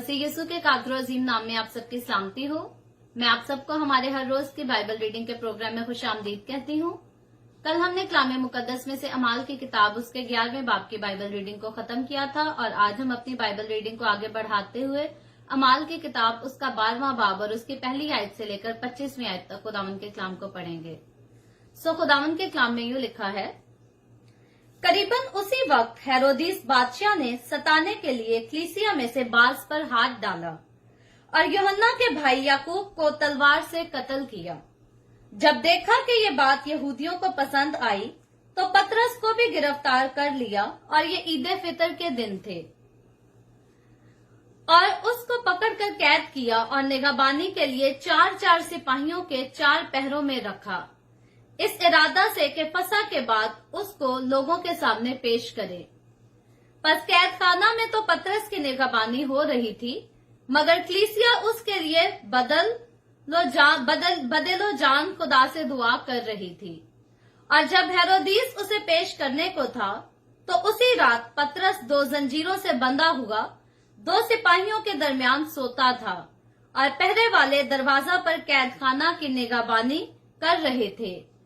मसीह यीशु के कादर अजीम नाम में आप सबकी सलामती हो। मैं आप सबको हमारे हर रोज की बाइबल रीडिंग के प्रोग्राम में खुशामदीद कहती हूँ। कल हमने कलाम मुकद्दस में से अमाल की किताब उसके 11वें बाब की बाइबल रीडिंग को खत्म किया था और आज हम अपनी बाइबल रीडिंग को आगे बढ़ाते हुए अमाल की किताब उसका 12वां बाब और उसकी पहली आयत से लेकर 25वीं आयत तक खुदावन के कलाम को पढ़ेंगे। खुदावन के कलाम में यूं लिखा है, करीबन उसी वक्त हेरोदिस बादशाह ने सताने के लिए कलीसिया में से बाज पर हाथ डाला और यूहन्ना के भाई याकूब को तलवार से कत्ल किया। जब देखा कि ये बात यहूदियों को पसंद आई तो पतरस को भी गिरफ्तार कर लिया और ये ईद फितर के दिन थे और उसको पकड़कर कैद किया और निगहबानी के लिए 4 सिपाहियों के 4 पहरों में रखा, इस इरादा से कि फसह के बाद उसको लोगों के सामने पेश करे। बस कैद खाना में तो पतरस की निगहबानी हो रही थी, मगर कलीसिया उसके लिए बदलो जान खुदा से दुआ कर रही थी। और जब हेरोदिस उसे पेश करने को था तो उसी रात पतरस 2 जंजीरों से बंधा हुआ 2 सिपाहियों के दरमियान सोता था और पहरे वाले दरवाजा पर कैद खाना की निगहबानी कर रहे थे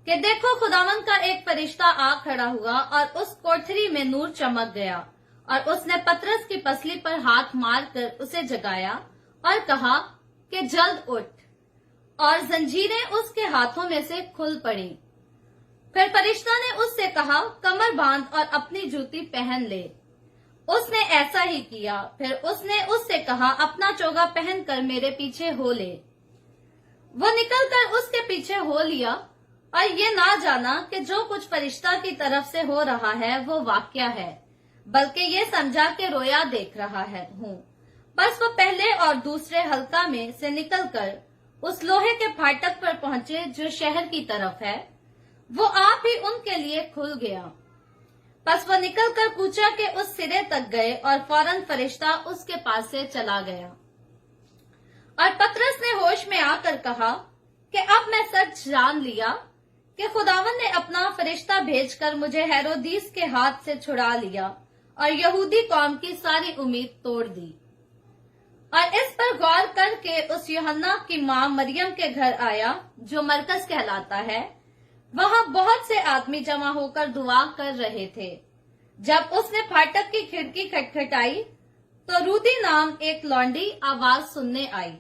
कि देखो खुदावन का एक फरिश्ता आ खड़ा हुआ और उस कोठरी में नूर चमक गया और उसने पतरस की पसली पर हाथ मारकर उसे जगाया और कहा कि जल्द उठ, और जंजीरें उसके हाथों में से खुल पड़ी। फिर फरिश्ता ने उससे कहा, कमर बांध और अपनी जूती पहन ले। उसने ऐसा ही किया। फिर उसने उससे कहा, अपना चोगा पहनकर मेरे पीछे हो ले। वो निकलकर उसके पीछे हो लिया और ये ना जाना कि जो कुछ फरिश्ता की तरफ से हो रहा है वो वाक्या है, बल्कि ये समझा कि रोया देख रहा हूँ। बस वो पहले और दूसरे हल्का में से निकलकर उस लोहे के फाटक पर पहुंचे जो शहर की तरफ है। वो आप ही उनके लिए खुल गया। बस वो निकलकर कूचा के उस सिरे तक गए और फौरन फरिश्ता उसके पास से चला गया। और पतरस ने होश में आकर कहा कि अब मैं सच जान लिया कि खुदावन ने अपना फरिश्ता भेजकर मुझे हेरोदिस के हाथ से छुड़ा लिया और यहूदी कौम की सारी उम्मीद तोड़ दी। और इस पर गौर करके उस यूहन्ना की मां मरियम के घर आया जो मरकज कहलाता है। वहां बहुत से आदमी जमा होकर दुआ कर रहे थे। जब उसने फाटक की खिड़की खटखटाई तो रूदी नाम एक लौंडी आवाज सुनने आई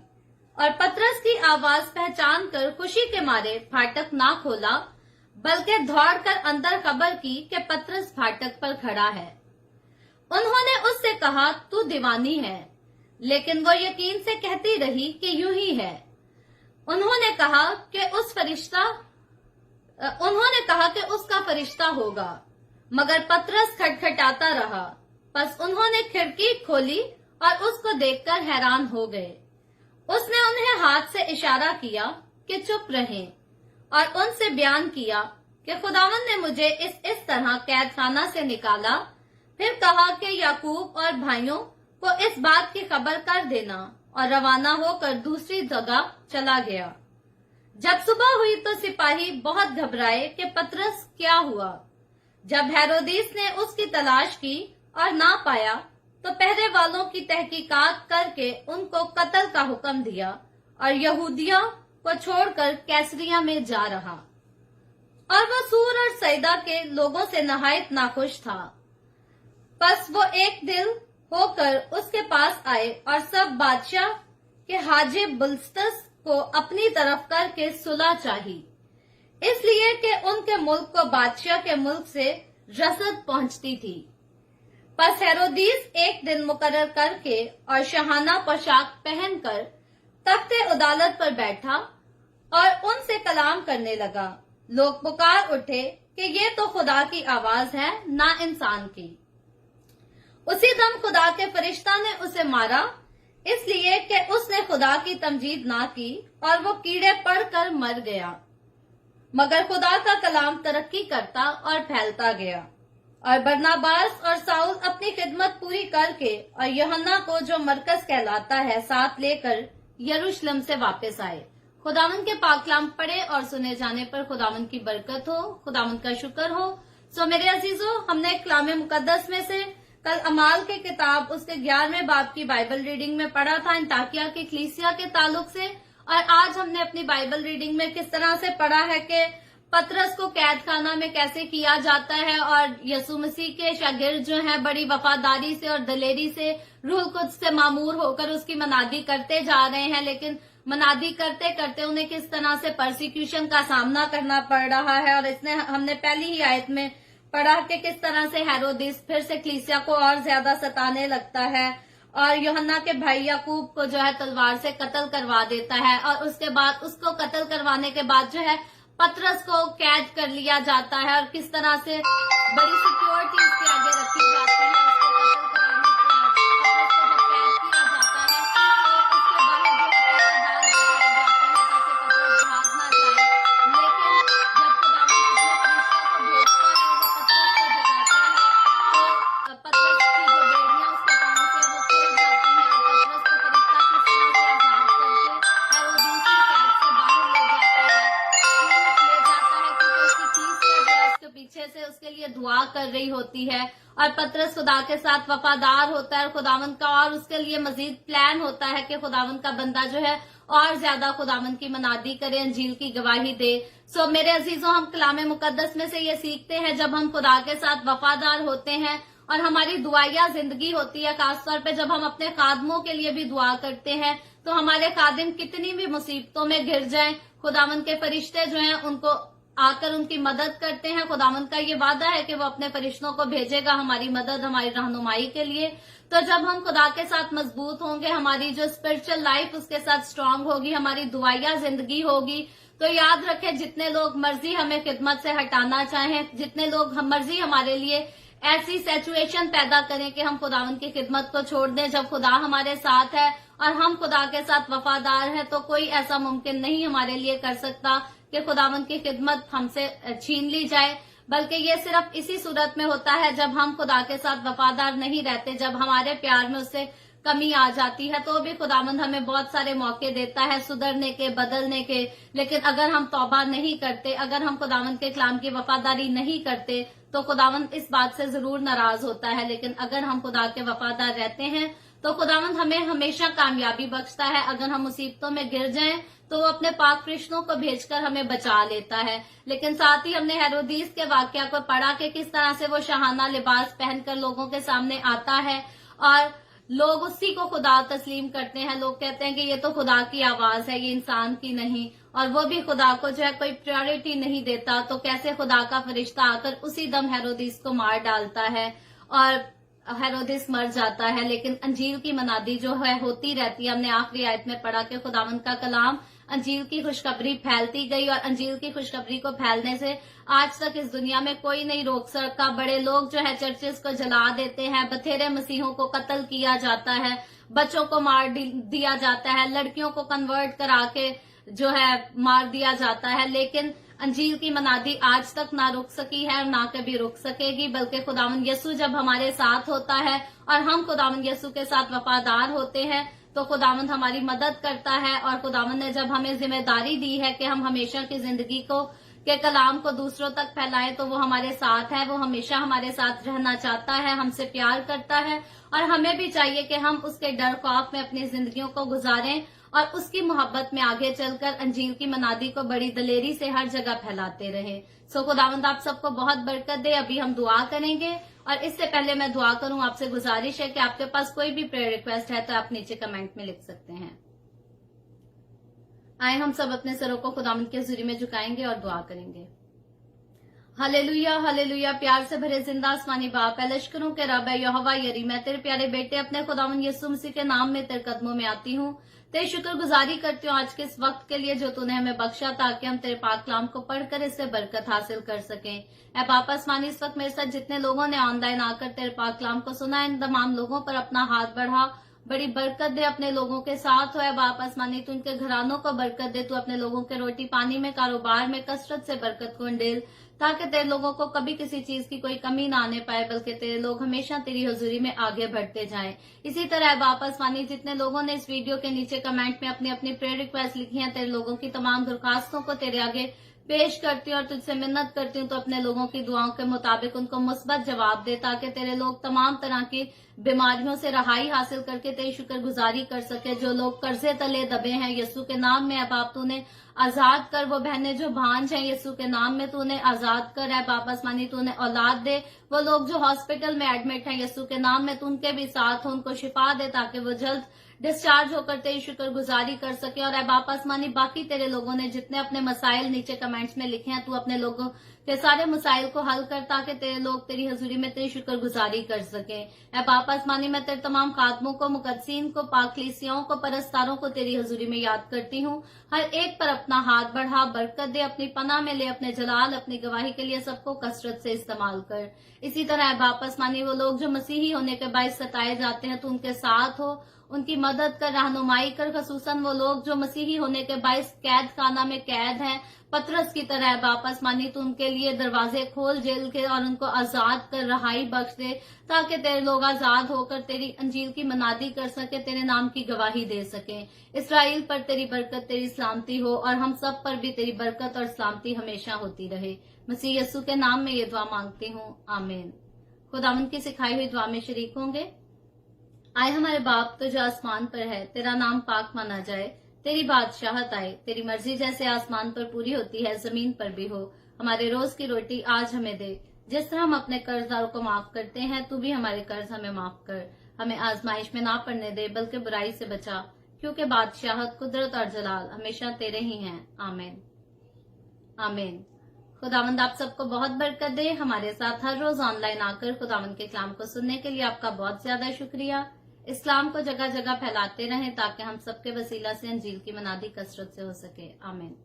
और पतरस की आवाज पहचान कर खुशी के मारे फाटक ना खोला, बल्कि दौड़कर अंदर खबर की कि पतरस फाटक पर खड़ा है। उन्होंने उससे कहा, तू दीवानी है, लेकिन वो यकीन से कहती रही कि यूं ही है। उन्होंने कहा कि उसका फरिश्ता होगा, मगर पतरस खटखटाता रहा। बस उन्होंने खिड़की खोली और उसको देखकर हैरान हो गए। उसने उन्हें हाथ से इशारा किया कि चुप रहें और उनसे बयान किया कि खुदावन ने मुझे इस तरह कैद खाना से निकाला। फिर कहा कि याकूब और भाइयों को इस बात की खबर कर देना, और रवाना होकर दूसरी जगह चला गया। जब सुबह हुई तो सिपाही बहुत घबराए कि पतरस क्या हुआ। जब हेरोदिस ने उसकी तलाश की और ना पाया तो पहरे वालों की तहकीकात करके उनको कत्ल का हुक्म दिया और यहूदिया को छोड़कर कैसरिया में जा रहा। और वो सूर और सैदा के लोगों से नहायत नाखुश था। बस वो एक दिल होकर उसके पास आए और सब बादशाह के हाजिब बुलस्तस को अपनी तरफ करके सुलह चाही, इसलिए कि उनके मुल्क को बादशाह के मुल्क से रसद पहुंचती थी। बस हेरोदिस एक दिन मुकर्रर करके और शहाना पोशाक पहनकर तख्ते अदालत पर बैठा और उनसे कलाम करने लगा। लोग पुकार उठे कि ये तो खुदा की आवाज है, ना इंसान की। उसी दम खुदा के फरिश्ता ने उसे मारा, इसलिए कि उसने खुदा की तमजीद ना की और वो कीड़े पड़कर मर गया। मगर खुदा का कलाम तरक्की करता और फैलता गया और बरनाबास और साउल अपनी खिदमत पूरी करके और यूहन्ना को जो मरकज कहलाता है साथ लेकर यरूशलेम से वापस आए। खुदावन के पाक कलाम पढ़े और सुने जाने पर खुदावन की बरकत हो, खुदावन का शुक्र हो। सो मेरे अजीजों, हमने कलाम मुकद्दस में से कल अमाल के किताब उसके 11वें बाब की बाइबल रीडिंग में पढ़ा था अंताकिया की कलीसिया के ताल्लुक से, और आज हमने अपनी बाइबल रीडिंग में किस तरह से पढ़ा है कि पतरस को कैद खाना में कैसे किया जाता है और यीशु मसीह के शागिर्द जो हैं बड़ी वफादारी से और दलेरी से रूह कुद्स से मामूर होकर उसकी मनादी करते जा रहे हैं, लेकिन मनादी करते करते उन्हें किस तरह से परसिक्यूशन का सामना करना पड़ रहा है। और इसने हमने पहली ही आयत में पढ़ा कि किस तरह से हेरोदिस फिर से कलीसिया को और ज्यादा सताने लगता है और यूहन्ना के भाई याकूब को जो है तलवार से कत्ल करवा देता है, और उसके बाद उसको कत्ल करवाने के बाद जो है पतरस को कैद कर लिया जाता है और किस तरह से बड़ी सिक्योरिटी उसके आगे रखी जाती है। उसको कत्ल कराने के बाद पतरस को जब कैद किया जाता है तो उसके बाहर जो है पहरेदार दिखाए जाते हैं ताकि पतरस भाग ना जाए, लेकिन जब खुदावंद अपने फरिश्तों को भेजता है और वो पतरस को जगाता है तो पतरस की जो बेड़ियां उसके पांव से वो खुल जाती हैं और पतरस को फरिश्ता किस तरह से आजाद करके हेरोदिस की कैद से बाहर ले जाता है क्योंकि उसकी कलीसिया जो है उसके पीछे से उसके लिए दुआ कर रही होती है, और पतरस खुदा के साथ वफादार होता है और खुदावंद का और उसके लिए मजीद प्लान होता है कि खुदावंद का बंदा जो है और ज्यादा खुदावंद की मनादी करे, अंजील की गवाही दे। सो मेरे अजीजों, हम कलाम मुकद्दस में से ये सीखते हैं जब हम खुदा के साथ वफादार होते हैं और हमारी दुआया जिंदगी होती है, खासतौर पे जब हम अपने खादमों के लिए भी दुआ करते हैं तो हमारे खादिम कितनी भी मुसीबतों में घिर जाएं, खुदावंद के फरिश्ते जो हैं उनको आकर उनकी मदद करते हैं। खुदावंद का ये वादा है कि वो अपने फरिश्तों को भेजेगा हमारी मदद, हमारी रहनुमाई के लिए। तो जब हम खुदा के साथ मजबूत होंगे, हमारी जो स्पिरिचुअल लाइफ उसके साथ स्ट्रांग होगी, हमारी दुआया जिंदगी होगी, तो याद रखें जितने लोग मर्जी हमें खिदमत से हटाना चाहें, जितने लोग मर्जी हमारे लिए ऐसी सिचुएशन पैदा करें कि हम खुदावंद की खिदमत को छोड़ दें, जब खुदा हमारे साथ है और हम खुदा के साथ वफादार हैं तो कोई ऐसा मुमकिन नहीं हमारे लिए कर सकता कि खुदावंद की खिदमत हमसे छीन ली जाए। बल्कि ये सिर्फ इसी सूरत में होता है जब हम खुदा के साथ वफादार नहीं रहते, जब हमारे प्यार में उससे कमी आ जाती है, तो भी खुदावंद हमें बहुत सारे मौके देता है सुधरने के, बदलने के। लेकिन अगर हम तौबा नहीं करते, अगर हम खुदावंद के कलाम की वफादारी नहीं करते तो खुदावंद इस बात से जरूर नाराज होता है। लेकिन अगर हम खुदा के वफादार रहते हैं तो खुदावंद हमें हमेशा कामयाबी बख्शता है। अगर हम मुसीबतों में गिर जाएं तो वो अपने पाक फरिश्तों को भेजकर हमें बचा लेता है। लेकिन साथ ही हमने हेरोदिस के वाकया को पढ़ा कि किस तरह से वो शाहाना लिबास पहनकर लोगों के सामने आता है और लोग उसी को खुदा तस्लीम करते हैं। लोग कहते हैं कि ये तो खुदा की आवाज है, ये इंसान की नहीं, और वो भी खुदा को जो है कोई प्रायोरिटी नहीं देता। तो कैसे खुदा का फरिश्ता आकर उसी दम हेरोदिस को मार डालता है और हेरोदिस मर जाता है। लेकिन अंजील की मनादी जो है होती रहती है। हमने आखिरी आयत में पढ़ा कि खुदावंद का कलाम अंजील की खुशखबरी फैलती गई और अंजील की खुशखबरी को फैलने से आज तक इस दुनिया में कोई नहीं रोक सका। बड़े लोग जो है चर्चेस को जला देते हैं, बथेरे मसीहों को कत्ल किया जाता है, बच्चों को मार दिया जाता है, लड़कियों को कन्वर्ट करा के जो है मार दिया जाता है। लेकिन अंजील की मनादी आज तक ना रुक सकी है और ना कभी रुक सकेगी। बल्कि खुदावंद यीशु जब हमारे साथ होता है और हम खुदावंद यीशु के साथ वफादार होते हैं तो खुदावंद हमारी मदद करता है। और खुदावंद ने जब हमें जिम्मेदारी दी है कि हम हमेशा की जिंदगी को के कलाम को दूसरों तक फैलाएं, तो वो हमारे साथ है। वो हमेशा हमारे साथ रहना चाहता है, हमसे प्यार करता है और हमें भी चाहिए कि हम उसके डर खौफ में अपनी जिंदगियों को गुजारें और उसकी मोहब्बत में आगे चलकर अंजील की मनादी को बड़ी दलेरी से हर जगह फैलाते रहे। सो खुदावंद आप सबको बहुत बरकत दे। अभी हम दुआ करेंगे और इससे पहले मैं दुआ करूं, आपसे गुजारिश है कि आपके पास कोई भी प्रेयर रिक्वेस्ट है तो आप नीचे कमेंट में लिख सकते हैं। आए हम सब अपने सरों को खुदावंद के हुजूरी में झुकाएंगे और दुआ करेंगे। Hallelujah hallelujah. प्यार से भरे जिंदा आसमानी बाप है, लश्करों के रब है यहोवा यरी, मैं तेरे प्यारे बेटे अपने खुदावंद यीशु मसीह के नाम में तेरे कदमों में आती हूँ। तेरी शुक्रगुजारी करती हूँ आज के इस वक्त के लिए जो तूने हमें बख्शा ताकि हम तेरे पाक कलाम को पढ़कर इससे बरकत हासिल कर सकें। ऐ बाप आसमानी, इस वक्त मेरे साथ जितने लोगों ने ऑनलाइन आकर तेरे पाक कलाम को सुना, इन तमाम लोगों पर अपना हाथ बढ़ा, बड़ी बरकत दे, अपने लोगों के साथ हो। बाप आसमानी, तू उनके घरानों को बरकत दे, तू अपने लोगों के रोटी पानी में, कारोबार में कसरत से बरकत को अंडेल, ताकि तेरे लोगों को कभी किसी चीज की कोई कमी ना आने पाए, बल्कि तेरे लोग हमेशा तेरी हुजूरी में आगे बढ़ते जाएं। इसी तरह बाप आसमानी, जितने लोगों ने इस वीडियो के नीचे कमेंट में अपनी अपनी प्रेयर रिक्वेस्ट लिखी है, तेरे लोगों की तमाम दरखास्तों को तेरे आगे पेश करती हूँ और तुझसे मिन्नत करती हूँ तो अपने लोगों की दुआओं के मुताबिक उनको मुस्बत जवाब दे, ताकि तेरे लोग तमाम तरह की बीमारियों से रहाई हासिल करके तेरी शुक्रगुजारी कर सके। जो लोग कर्जे तले दबे हैं, यीशु के नाम में अब आप तूने आजाद कर। वो बहनें जो भांज हैं, यीशु के नाम में तूने आजाद कर है। बाप आसमानी तूने औलाद दे। वो लोग जो हॉस्पिटल में एडमिट हैं, यीशु के नाम में तू उनके भी साथ हो, उनको शिफा दे ताकि वो जल्द डिस्चार्ज होकर तेरी शुक्रगुजारी कर सके। और बाप आसमानी बाकी तेरे लोगों ने जितने अपने मसाइल नीचे कमेंट्स में लिखे हैं, तू अपने लोगों के सारे मसाइल को हल कर ताकि तेरे लोग तेरी हजूरी में तेरी शुक्रगुजारी कर सके। बाप आसमानी मैं तेरे तमाम खादमों को, मुकद्दसीन को, पाकलीसियों को, परस्तारों को तेरी हजूरी में याद करती हूँ। हर एक पर अपना हाथ बढ़ा, बरकत दे, अपनी पनाह में ले, अपने जलाल, अपनी गवाही के लिए सबको कसरत से इस्तेमाल कर। इसी तरह बाप आसमानी वो लोग जो मसीही होने के बायस सताए जाते हैं, तू उनके साथ हो, उनकी मदद कर, रहनुमाई कर। खसूसन वो लोग जो मसीही होने के बायस कैद खाना में कैद हैं, पतरस की तरह बाप आसमानी तू उनके लिए दरवाजे खोल जेल के और उनको आजाद कर, रहाई बख्श दे, ताकि तेरे लोग आजाद होकर तेरी अंजील की मनादी कर सके, तेरे नाम की गवाही दे सके। इसराइल पर तेरी बरकत, तेरी सलामती हो और हम सब पर भी तेरी बरकत और सलामती हमेशा होती रहे। मसीह यीशु के नाम में ये दुआ मांगती हूँ, आमीन। खुदावंद की सिखाई हुई दुआ में शरीक होंगे। आए हमारे बाप तो जो आसमान पर है, तेरा नाम पाक माना जाए, तेरी बादशाहत आए, तेरी मर्जी जैसे आसमान पर पूरी होती है जमीन पर भी हो। हमारे रोज की रोटी आज हमें दे, जिस तरह हम अपने कर्जदारों को माफ करते हैं, तू भी हमारे कर्ज हमें माफ कर। हमें आजमाइश में ना पड़ने दे, बल्कि बुराई से बचा, क्योंकि बादशाहत, कुदरत और जलाल हमेशा तेरे ही हैं, आमीन आमीन। खुदावंद आप सबको बहुत बरकत दे। हमारे साथ हर रोज ऑनलाइन आकर खुदावंद के कलाम को सुनने के लिए आपका बहुत ज्यादा शुक्रिया। इस्लाम को जगह जगह फैलाते रहें ताकि हम सबके वसीला से अंजील की मनादी कसरत से हो सके, आमीन।